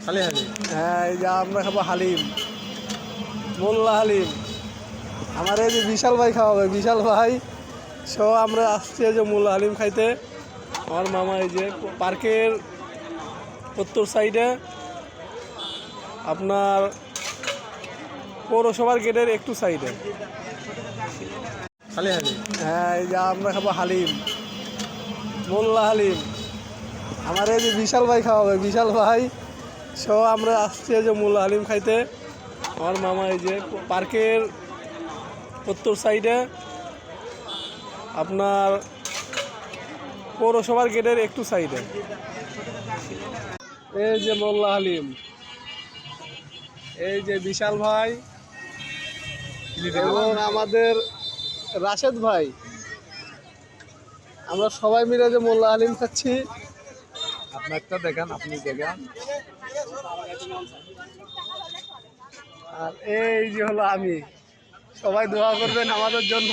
খালি হালিম। হ্যাঁ, এই যে আমরা খাবো হালিম, মোল্লা হালিম। আমার এই যে বিশাল ভাই খাওয়াবে, বিশাল ভাই সহ আমরা আসছি এই যে মোল্লা হালিম খাইতে। আমার মামা এই যে পার্কের উত্তর সাইডে, আপনার পৌরসভার গেটের একটু সাইডে। খালি হালিম। হ্যাঁ, এই যে আমরা খাবো হালিম, মোল্লা হালিম। আমার এই যে বিশাল ভাই খাওয়াবে, বিশাল ভাই সহ আমরা আসছি এই যে মোল্লা হালিম খাইতে। আমার মামা এই যে পার্কের উত্তর সাইডে, আপনার পৌরসভার গেটের একটু সাইডে। এই যে মোল্লা হালিম, এই যে বিশাল ভাই এবং আমাদের রাশেদ ভাই, আমরা সবাই মিলে যে মোল্লা হালিম খাচ্ছি। আপনারটা দেখান, আপনি দেখান। আর এই যে হলো আমি, সবাই দোয়া করবেন আমাদের জন্য।